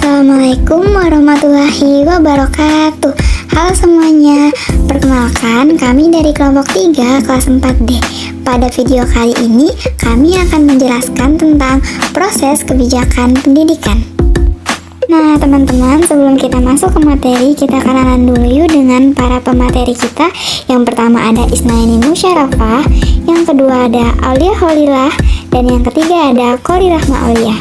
Assalamualaikum warahmatullahi wabarakatuh. Halo semuanya, perkenalkan kami dari kelompok 3 kelas 4D. Pada video kali ini kami akan menjelaskan tentang proses kebijakan pendidikan. Nah teman-teman, sebelum kita masuk ke materi, kita kenalan dulu yuk dengan para pemateri kita. Yang pertama ada Isnaini Musyarafah, yang kedua ada Aulia Holillah, dan yang ketiga ada Qori Rahma Aulia.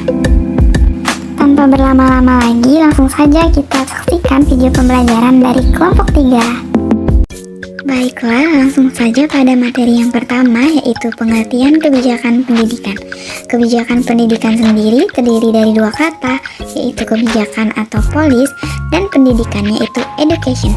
Tanpa berlama-lama lagi, langsung saja kita saksikan video pembelajaran dari kelompok 3. Baiklah, langsung saja pada materi yang pertama, yaitu pengertian kebijakan pendidikan. Kebijakan pendidikan sendiri terdiri dari dua kata, yaitu kebijakan atau polis, dan pendidikan, yaitu education.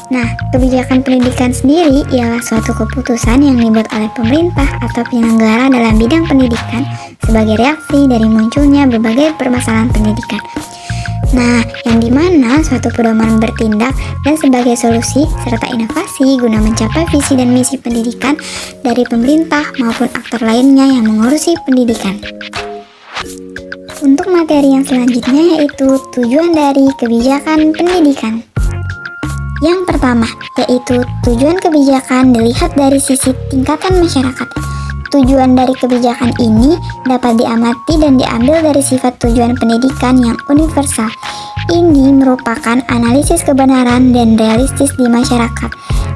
Nah, kebijakan pendidikan sendiri ialah suatu keputusan yang dibuat oleh pemerintah atau penyelenggara dalam bidang pendidikan sebagai reaksi dari munculnya berbagai permasalahan pendidikan. Nah, yang dimana suatu pedoman bertindak dan sebagai solusi serta inovasi guna mencapai visi dan misi pendidikan dari pemerintah maupun aktor lainnya yang mengurusi pendidikan. Untuk materi yang selanjutnya yaitu tujuan dari kebijakan pendidikan. Yang pertama, yaitu tujuan kebijakan dilihat dari sisi tingkatan masyarakat. Tujuan dari kebijakan ini dapat diamati dan diambil dari sifat tujuan pendidikan yang universal. Ini merupakan analisis kebenaran dan realistis di masyarakat.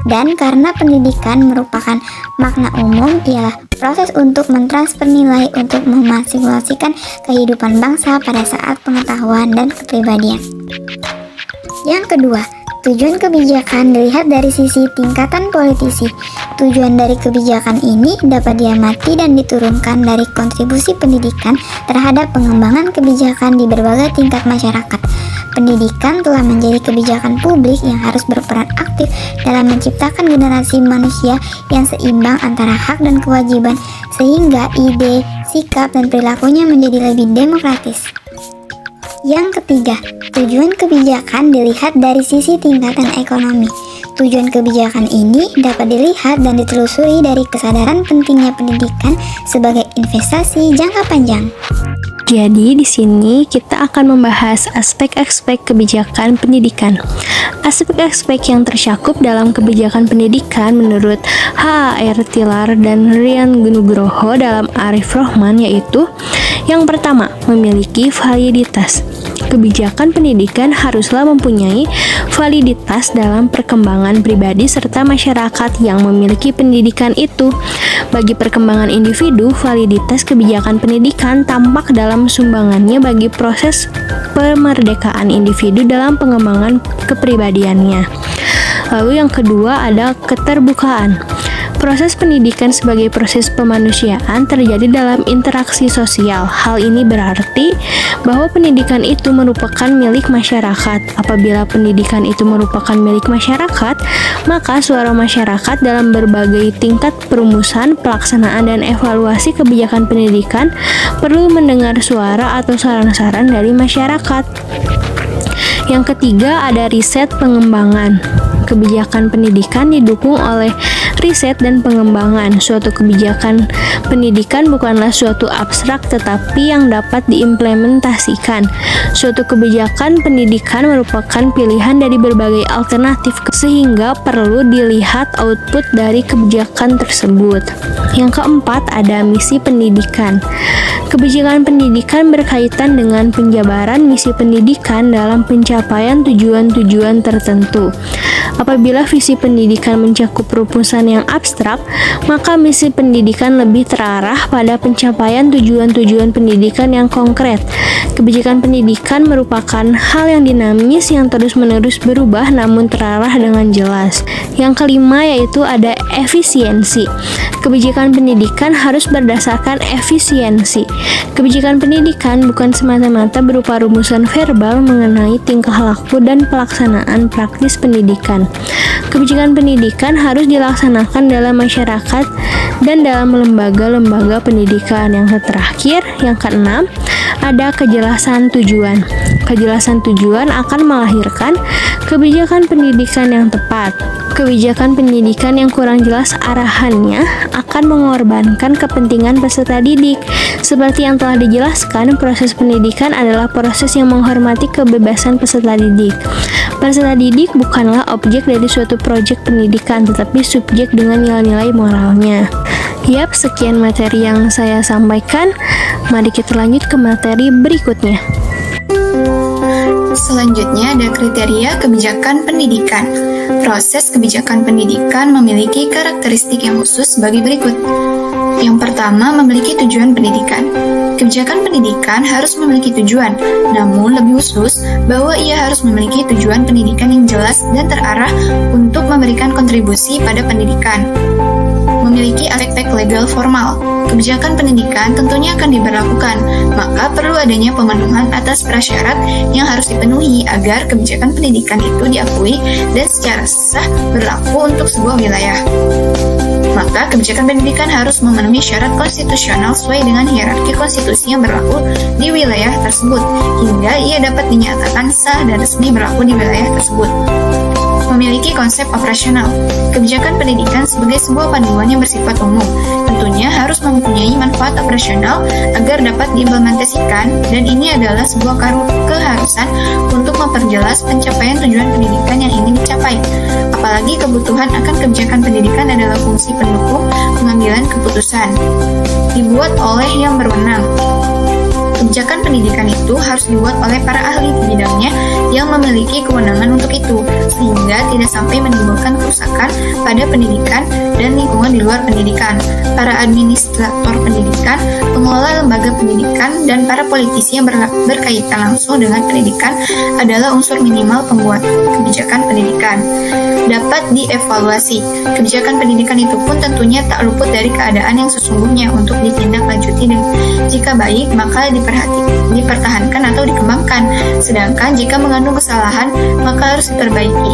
Dan karena pendidikan merupakan makna umum, ialah proses untuk mentransfer nilai untuk memanipulasikan kehidupan bangsa pada saat pengetahuan dan kepribadian. Yang kedua, tujuan kebijakan dilihat dari sisi tingkatan politisi. Tujuan dari kebijakan ini dapat diamati dan diturunkan dari kontribusi pendidikan terhadap pengembangan kebijakan di berbagai tingkat masyarakat. Pendidikan telah menjadi kebijakan publik yang harus berperan aktif dalam menciptakan generasi manusia yang seimbang antara hak dan kewajiban, sehingga ide, sikap, dan perilakunya menjadi lebih demokratis. Yang ketiga, tujuan kebijakan dilihat dari sisi tingkatan ekonomi. Tujuan kebijakan ini dapat dilihat dan ditelusuri dari kesadaran pentingnya pendidikan sebagai investasi jangka panjang. Jadi di sini kita akan membahas aspek-aspek kebijakan pendidikan. Aspek-aspek yang tercakup dalam kebijakan pendidikan menurut H.R. Tilar dan Rian Nugroho dalam Arif Rohman yaitu: yang pertama, memiliki validitas. Kebijakan pendidikan haruslah mempunyai validitas dalam perkembangan pribadi serta masyarakat yang memiliki pendidikan itu. Bagi perkembangan individu, validitas kebijakan pendidikan tampak dalam sumbangannya bagi proses pemerdekaan individu dalam pengembangan kepribadiannya. Lalu yang kedua ada keterbukaan. Proses pendidikan sebagai proses pemanusiaan terjadi dalam interaksi sosial. Hal ini berarti bahwa pendidikan itu merupakan milik masyarakat. Apabila pendidikan itu merupakan milik masyarakat, maka suara masyarakat dalam berbagai tingkat perumusan, pelaksanaan, dan evaluasi kebijakan pendidikan perlu mendengar suara atau saran-saran dari masyarakat. Yang ketiga ada riset pengembangan. Kebijakan pendidikan didukung oleh riset dan pengembangan. Suatu kebijakan pendidikan bukanlah suatu abstrak tetapi yang dapat diimplementasikan. Suatu kebijakan pendidikan merupakan pilihan dari berbagai alternatif sehingga perlu dilihat output dari kebijakan tersebut. Yang keempat ada misi pendidikan. Kebijakan pendidikan berkaitan dengan penjabaran misi pendidikan dalam pencapaian tujuan-tujuan tertentu. Apabila visi pendidikan mencakup rumusan yang abstrak, maka misi pendidikan lebih terarah pada pencapaian tujuan-tujuan pendidikan yang konkret. Kebijakan pendidikan merupakan hal yang dinamis yang terus-menerus berubah namun terarah dengan jelas. Yang kelima yaitu ada efisiensi. Kebijakan pendidikan harus berdasarkan efisiensi. Kebijakan pendidikan bukan semata-mata berupa rumusan verbal mengenai tingkah laku dan pelaksanaan praktis pendidikan. Kebijakan pendidikan harus dilaksanakan dalam masyarakat dan dalam lembaga-lembaga pendidikan. Yang terakhir, yang keenam, ada kejelasan tujuan. Kejelasan tujuan akan melahirkan kebijakan pendidikan yang tepat. Kebijakan pendidikan yang kurang jelas arahannya akan mengorbankan kepentingan peserta didik. Seperti yang telah dijelaskan, proses pendidikan adalah proses yang menghormati kebebasan peserta didik. Peserta didik bukanlah objek dari suatu proyek pendidikan, tetapi subjek dengan nilai-nilai moralnya. Yap, sekian materi yang saya sampaikan. Mari kita lanjut ke materi berikutnya. Selanjutnya ada kriteria kebijakan pendidikan. Proses kebijakan pendidikan memiliki karakteristik yang khusus sebagai berikut. Yang pertama, memiliki tujuan pendidikan. Kebijakan pendidikan harus memiliki tujuan, namun lebih khusus bahwa ia harus memiliki tujuan pendidikan yang jelas dan terarah untuk memberikan kontribusi pada pendidikan. Memiliki aspek legal formal. Kebijakan pendidikan tentunya akan diberlakukan, maka perlu adanya pemenuhan atas prasyarat yang harus dipenuhi agar kebijakan pendidikan itu diakui dan secara sah berlaku untuk sebuah wilayah. Maka kebijakan pendidikan harus memenuhi syarat konstitusional sesuai dengan hierarki konstitusi yang berlaku di wilayah tersebut, hingga ia dapat dinyatakan sah dan resmi berlaku di wilayah tersebut. Memiliki konsep operasional. Kebijakan pendidikan sebagai sebuah panduan yang bersifat umum, tentunya harus mempunyai manfaat operasional agar dapat diimplementasikan, dan ini adalah sebuah keharusan untuk memperjelas pencapaian tujuan pendidikan yang ingin dicapai. Apalagi kebutuhan akan kebijakan pendidikan adalah fungsi pendukung pengambilan keputusan, dibuat oleh yang berwenang. Kebijakan pendidikan itu harus dibuat oleh para ahli di bidangnya yang memiliki kewenangan untuk itu, sehingga tidak sampai menimbulkan kerusakan pada pendidikan dan lingkungan di luar pendidikan. Para administrator pendidikan, pengelola lembaga pendidikan, dan para politisi yang berkaitan langsung dengan pendidikan adalah unsur minimal pembuat kebijakan pendidikan. Dapat dievaluasi. Kebijakan pendidikan itu pun tentunya tak luput dari keadaan yang sesungguhnya untuk ditindaklanjuti, dan jika baik maka dipertahankan atau dikembangkan, sedangkan jika mengandung kesalahan maka harus diperbaiki,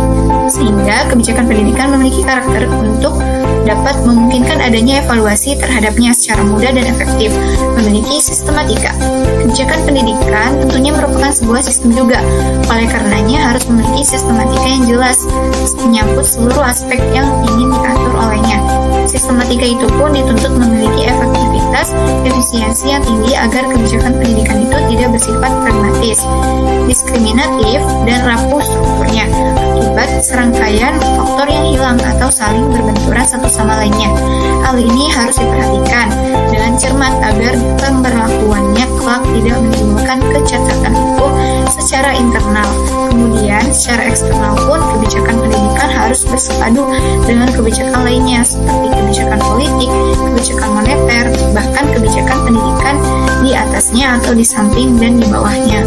sehingga kebijakan pendidikan memiliki karakter untuk dapat memungkinkan adanya evaluasi terhadapnya secara mudah dan efektif. Memiliki sistematika. Kebijakan pendidikan tentunya merupakan sebuah sistem juga, oleh karenanya harus memiliki sistematika yang jelas menyangkut seluruh aspek yang ingin diatur olehnya. Sistematika itu pun dituntut memiliki efektivitas, efisiensi yang tinggi agar kebijakan pendidikan itu tidak bersifat pragmatis, diskriminatif, dan rapuh strukturnya akibat serangkaian faktor yang hilang atau saling berbenturan satu sama lainnya. Hal ini harus diperhatikan dengan cermat agar pemberlakuannya kelak tidak menimbulkan kecacatan hukum secara internal. Kemudian, secara eksternal pun kebijakan pendidikan harus bersepadu dengan kebijakan lainnya seperti kebijakan politik, kebijakan moneter, bahkan kebijakan pendidikan di atasnya atau di samping dan di bawahnya.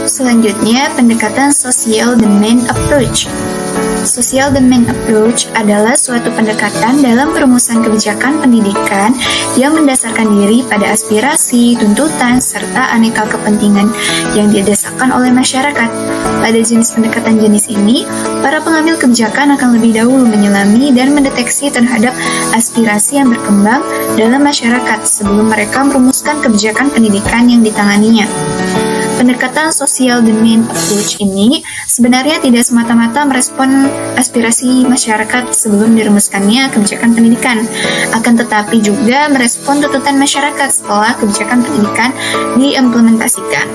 Selanjutnya, pendekatan social domain approach. Social domain approach adalah suatu pendekatan dalam perumusan kebijakan pendidikan yang mendasarkan diri pada aspirasi, tuntutan, serta aneka kepentingan yang didasarkan oleh masyarakat. Pada jenis pendekatan jenis ini, para pengambil kebijakan akan lebih dahulu menyelami dan mendeteksi terhadap aspirasi yang berkembang dalam masyarakat sebelum mereka merumuskan kebijakan pendidikan yang ditanganinya. Pendekatan social domain approach ini sebenarnya tidak semata-mata merespon aspirasi masyarakat sebelum dirumuskannya kebijakan pendidikan, akan tetapi juga merespon tuntutan masyarakat setelah kebijakan pendidikan diimplementasikan.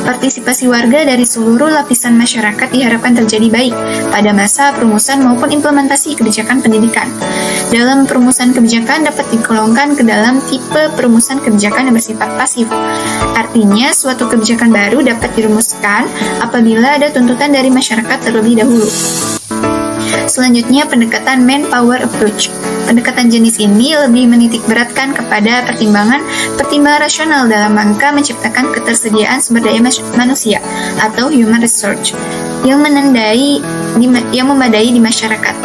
Partisipasi warga dari seluruh lapisan masyarakat diharapkan terjadi baik pada masa perumusan maupun implementasi kebijakan pendidikan. Dalam perumusan kebijakan dapat digolongkan ke dalam tipe perumusan kebijakan yang bersifat pasif. Artinya, suatu kebijakan baru dapat dirumuskan apabila ada tuntutan dari masyarakat terlebih dahulu. Selanjutnya, pendekatan manpower approach. Pendekatan jenis ini lebih menitik beratkan kepada pertimbangan rasional dalam rangka menciptakan ketersediaan sumber daya manusia atau human resource yang memadai di masyarakat.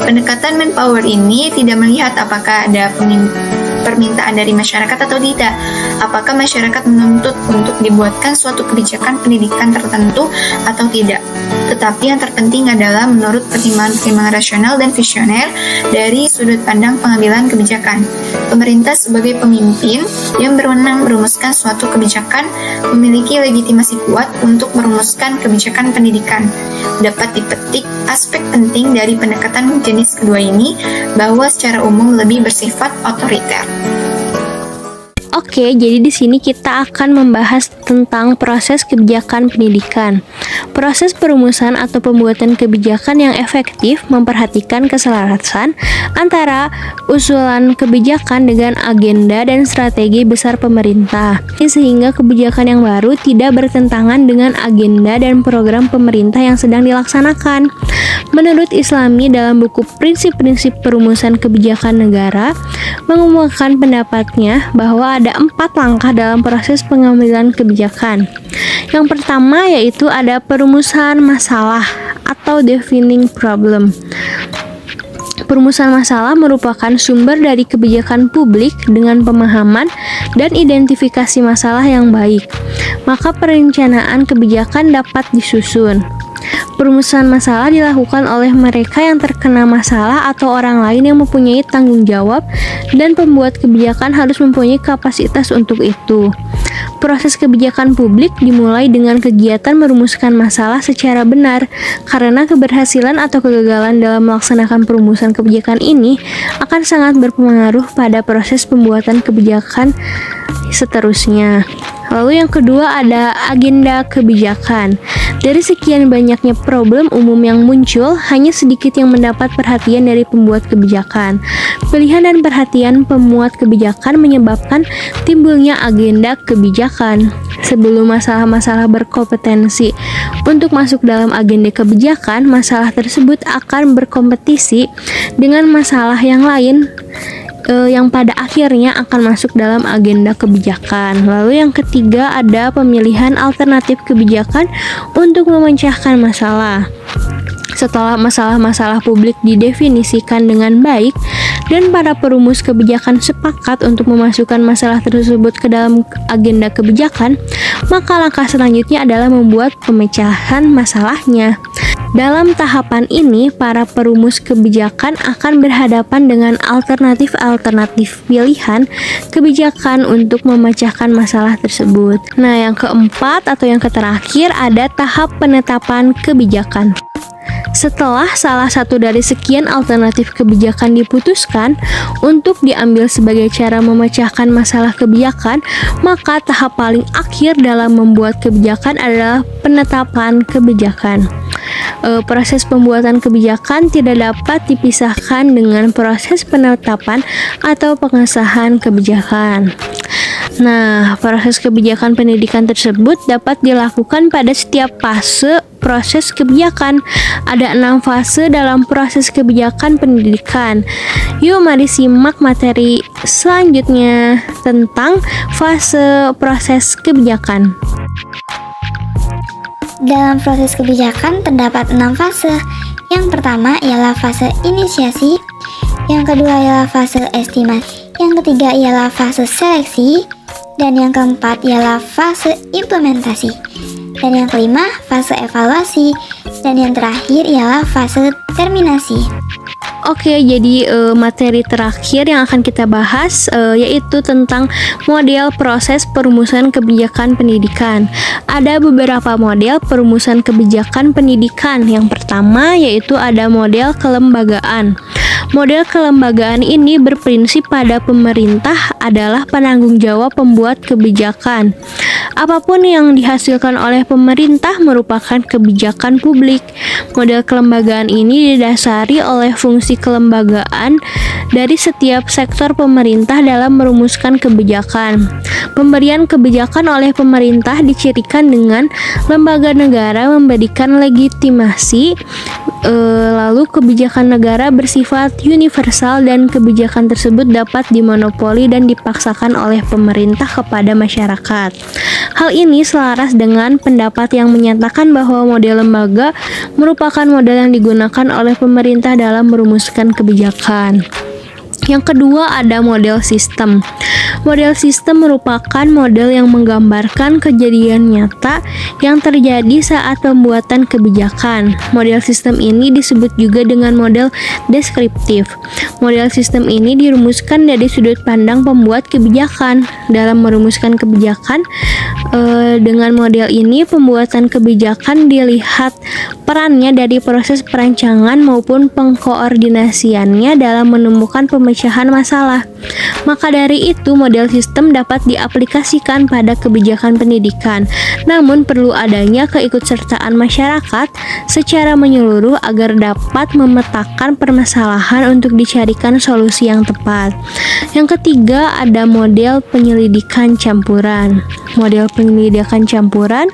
Pendekatan manpower ini tidak melihat apakah ada permintaan dari masyarakat atau tidak, apakah masyarakat menuntut untuk dibuatkan suatu kebijakan pendidikan tertentu atau tidak. tetapi yang terpenting adalah menurut pertimbangan-pertimbangan rasional dan visioner dari sudut pandang pengambilan kebijakan. Pemerintah sebagai pemimpin yang berwenang merumuskan suatu kebijakan memiliki legitimasi kuat untuk merumuskan kebijakan pendidikan. Dapat dipetik aspek penting dari pendekatan jenis kedua ini bahwa secara umum lebih bersifat otoriter. Oke, jadi di sini kita akan membahas tentang proses kebijakan pendidikan. Proses perumusan atau pembuatan kebijakan yang efektif memperhatikan keselarasan antara usulan kebijakan dengan agenda dan strategi besar pemerintah, sehingga kebijakan yang baru tidak bertentangan dengan agenda dan program pemerintah yang sedang dilaksanakan. Menurut Islami, dalam buku Prinsip-Prinsip Perumusan Kebijakan Negara, mengumumkan pendapatnya bahwa ada 4 langkah dalam proses pengambilan kebijakan. Yang pertama yaitu ada perumusan masalah atau defining problem. Perumusan masalah merupakan sumber dari kebijakan publik dengan pemahaman dan identifikasi masalah yang baik. Maka perencanaan kebijakan dapat disusun. Perumusan masalah dilakukan oleh mereka yang terkena masalah atau orang lain yang mempunyai tanggung jawab, dan pembuat kebijakan harus mempunyai kapasitas untuk itu. Proses kebijakan publik dimulai dengan kegiatan merumuskan masalah secara benar, karena keberhasilan atau kegagalan dalam melaksanakan perumusan kebijakan ini akan sangat berpengaruh pada proses pembuatan kebijakan seterusnya. Lalu yang kedua ada agenda kebijakan. Dari sekian banyaknya problem umum yang muncul, hanya sedikit yang mendapat perhatian dari pembuat kebijakan. Pilihan dan perhatian pemuat kebijakan menyebabkan timbulnya agenda kebijakan. Sebelum masalah-masalah berkompetensi untuk masuk dalam agenda kebijakan, masalah tersebut akan berkompetisi dengan masalah yang lain yang pada akhirnya akan masuk dalam agenda kebijakan. Lalu yang ketiga ada pemilihan alternatif kebijakan untuk memecahkan masalah. Setelah masalah-masalah publik didefinisikan dengan baik dan para perumus kebijakan sepakat untuk memasukkan masalah tersebut ke dalam agenda kebijakan, maka langkah selanjutnya adalah membuat pemecahan masalahnya. Dalam tahapan ini, para perumus kebijakan akan berhadapan dengan alternatif-alternatif pilihan kebijakan untuk memecahkan masalah tersebut. Nah, yang keempat atau yang terakhir ada tahap penetapan kebijakan. Setelah salah satu dari sekian alternatif kebijakan diputuskan untuk diambil sebagai cara memecahkan masalah kebijakan, maka tahap paling akhir dalam membuat kebijakan adalah penetapan kebijakan. Proses pembuatan kebijakan tidak dapat dipisahkan dengan proses penetapan atau pengesahan kebijakan. Nah, proses kebijakan pendidikan tersebut dapat dilakukan pada setiap fase proses kebijakan. Ada 6 fase dalam proses kebijakan pendidikan. Yuk, mari simak materi selanjutnya tentang fase proses kebijakan. Dalam proses kebijakan terdapat 6 fase. Yang pertama ialah fase inisiasi, yang kedua ialah fase estimasi, yang ketiga ialah fase seleksi, dan yang keempat ialah fase implementasi, dan yang kelima fase evaluasi, dan yang terakhir ialah fase terminasi. Oke, jadi materi terakhir yang akan kita bahas yaitu tentang model proses perumusan kebijakan pendidikan. Ada beberapa model perumusan kebijakan pendidikan. Yang pertama yaitu ada model kelembagaan. Model kelembagaan ini berprinsip pada pemerintah adalah penanggung jawab pembuat kebijakan. Apapun yang dihasilkan oleh pemerintah merupakan kebijakan publik. Model kelembagaan ini didasari oleh fungsi kelembagaan dari setiap sektor pemerintah dalam merumuskan kebijakan. Pemberian kebijakan oleh pemerintah dicirikan dengan lembaga negara memberikan legitimasi, lalu kebijakan negara bersifat universal dan kebijakan tersebut dapat dimonopoli dan dipaksakan oleh pemerintah kepada masyarakat. Hal ini selaras dengan pendapat yang menyatakan bahwa model lembaga merupakan model yang digunakan oleh pemerintah dalam merumuskan kebijakan. Yang kedua ada model sistem. Model sistem merupakan model yang menggambarkan kejadian nyata yang terjadi saat pembuatan kebijakan. Model sistem ini disebut juga dengan model deskriptif. Model sistem ini dirumuskan dari sudut pandang pembuat kebijakan. Dalam merumuskan kebijakan, dengan model ini pembuatan kebijakan dilihat perannya dari proses perancangan maupun pengkoordinasiannya dalam menemukan pemecahan masalah. Maka dari itu, model sistem dapat diaplikasikan pada kebijakan pendidikan. Namun perlu adanya keikutsertaan masyarakat secara menyeluruh agar dapat memetakan permasalahan untuk dicarikan solusi yang tepat. Yang ketiga, ada model penyelidikan campuran. Model penyelidikan campuran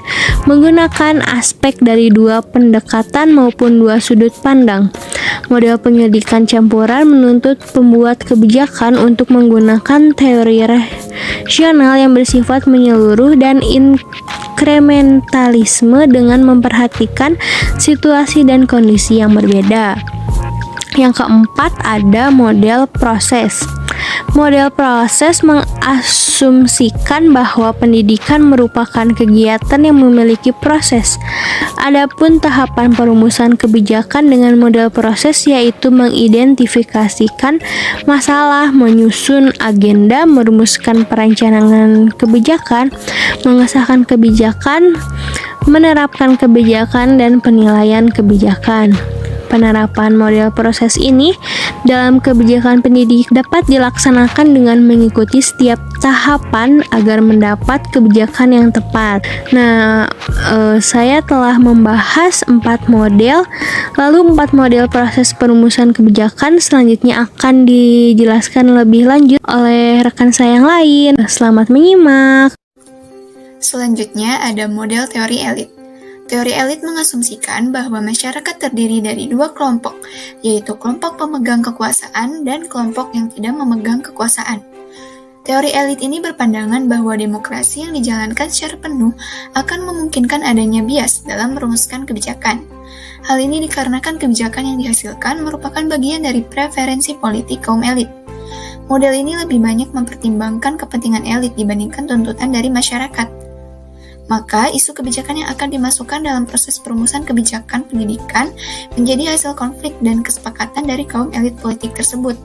menggunakan aspek dari dua pendekatan maupun dua sudut pandang. Model penyelidikan campuran menuntut pembuat kebijakan untuk menggunakan teori rasional yang bersifat menyeluruh dan inkrementalisme dengan memperhatikan situasi dan kondisi yang berbeda. Yang keempat, ada model proses. Model proses mengasumsikan bahwa pendidikan merupakan kegiatan yang memiliki proses. Adapun tahapan perumusan kebijakan dengan model proses yaitu mengidentifikasikan masalah, menyusun agenda, merumuskan perencanaan kebijakan, mengesahkan kebijakan, menerapkan kebijakan, dan penilaian kebijakan. Penerapan model proses ini dalam kebijakan pendidik dapat dilaksanakan dengan mengikuti setiap tahapan agar mendapat kebijakan yang tepat. Nah, saya telah membahas 4 model, lalu 4 model proses perumusan kebijakan selanjutnya akan dijelaskan lebih lanjut oleh rekan saya yang lain. Selamat menyimak. Selanjutnya ada model teori elit. Teori elit mengasumsikan bahwa masyarakat terdiri dari dua kelompok, yaitu kelompok pemegang kekuasaan dan kelompok yang tidak memegang kekuasaan. Teori elit ini berpandangan bahwa demokrasi yang dijalankan secara penuh akan memungkinkan adanya bias dalam merumuskan kebijakan. Hal ini dikarenakan kebijakan yang dihasilkan merupakan bagian dari preferensi politik kaum elit. Model ini lebih banyak mempertimbangkan kepentingan elit dibandingkan tuntutan dari masyarakat. Maka, isu kebijakan yang akan dimasukkan dalam proses perumusan kebijakan pendidikan menjadi hasil konflik dan kesepakatan dari kaum elit politik tersebut.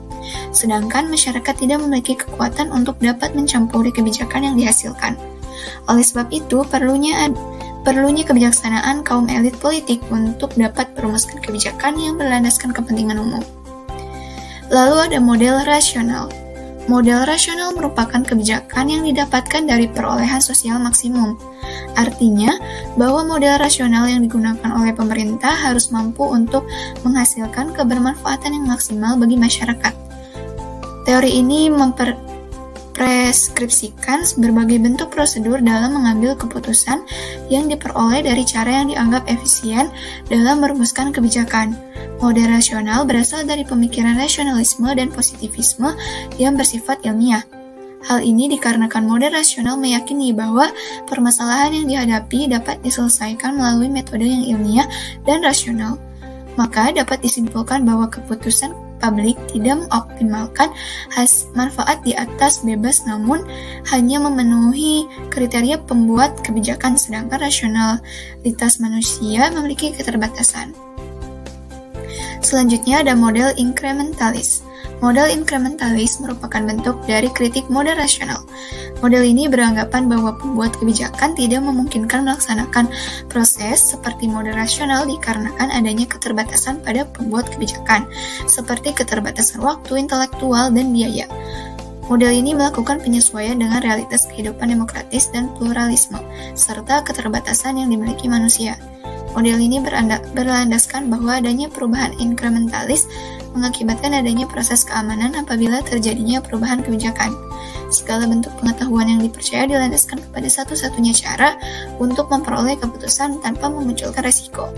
Sedangkan masyarakat tidak memiliki kekuatan untuk dapat mencampuri kebijakan yang dihasilkan. Oleh sebab itu, perlunya kebijaksanaan kaum elit politik untuk dapat merumuskan kebijakan yang berlandaskan kepentingan umum. Lalu ada model rasional. Model rasional merupakan kebijakan yang didapatkan dari perolehan sosial maksimum. Artinya, bahwa model rasional yang digunakan oleh pemerintah harus mampu untuk menghasilkan kebermanfaatan yang maksimal bagi masyarakat. Teori ini mempreskripsikan berbagai bentuk prosedur dalam mengambil keputusan yang diperoleh dari cara yang dianggap efisien dalam merumuskan kebijakan. Model rasional berasal dari pemikiran rasionalisme dan positivisme yang bersifat ilmiah. Hal ini dikarenakan model rasional meyakini bahwa permasalahan yang dihadapi dapat diselesaikan melalui metode yang ilmiah dan rasional. Maka dapat disimpulkan bahwa keputusan publik tidak mengoptimalkan manfaat di atas bebas namun hanya memenuhi kriteria pembuat kebijakan, sedangkan rasionalitas manusia memiliki keterbatasan. Selanjutnya ada model inkrementalis. Model inkrementalis merupakan bentuk dari kritik model rasional. Model ini beranggapan bahwa pembuat kebijakan tidak memungkinkan melaksanakan proses seperti model rasional dikarenakan adanya keterbatasan pada pembuat kebijakan, seperti keterbatasan waktu, intelektual, dan biaya. Model ini melakukan penyesuaian dengan realitas kehidupan demokratis dan pluralisme, serta keterbatasan yang dimiliki manusia. Model ini berlandaskan bahwa adanya perubahan inkrementalis mengakibatkan adanya proses keamanan apabila terjadinya perubahan kebijakan. Segala bentuk pengetahuan yang dipercaya dilandaskan kepada satu-satunya cara untuk memperoleh keputusan tanpa memunculkan resiko.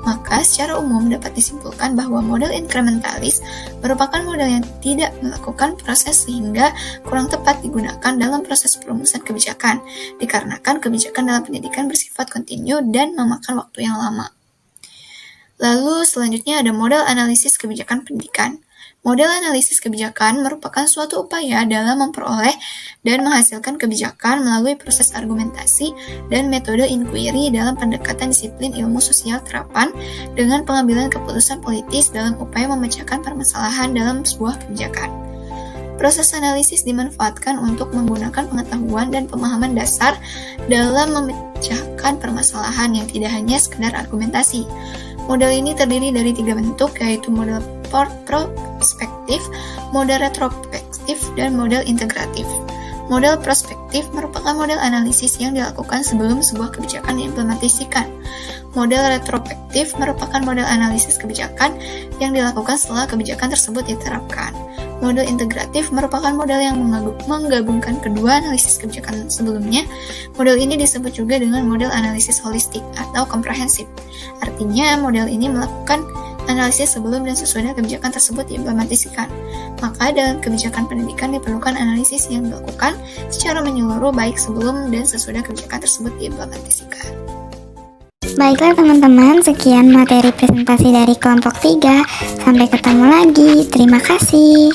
Maka secara umum dapat disimpulkan bahwa model inkrementalis merupakan model yang tidak melakukan proses sehingga kurang tepat digunakan dalam proses perumusan kebijakan, dikarenakan kebijakan dalam pendidikan bersifat kontinu dan memakan waktu yang lama. Lalu selanjutnya ada model analisis kebijakan pendidikan. Model analisis kebijakan merupakan suatu upaya dalam memperoleh dan menghasilkan kebijakan melalui proses argumentasi dan metode inquiry dalam pendekatan disiplin ilmu sosial terapan dengan pengambilan keputusan politis dalam upaya memecahkan permasalahan dalam sebuah kebijakan. Proses analisis dimanfaatkan untuk menggunakan pengetahuan dan pemahaman dasar dalam memecahkan permasalahan yang tidak hanya sekedar argumentasi. Model ini terdiri dari 3 bentuk, yaitu model prospektif, model retrospektif, dan model integratif. Model prospektif merupakan model analisis yang dilakukan sebelum sebuah kebijakan diimplementasikan. Model retrospektif merupakan model analisis kebijakan yang dilakukan setelah kebijakan tersebut diterapkan. Model integratif merupakan model yang menggabungkan kedua analisis kebijakan sebelumnya. Model ini disebut juga dengan model analisis holistik atau komprehensif. Artinya, model ini melakukan analisis sebelum dan sesudah kebijakan tersebut diimplementasikan. Maka dalam kebijakan pendidikan diperlukan analisis yang dilakukan secara menyeluruh baik sebelum dan sesudah kebijakan tersebut diimplementasikan. Baiklah teman-teman, sekian materi presentasi dari kelompok 3. Sampai ketemu lagi. Terima kasih.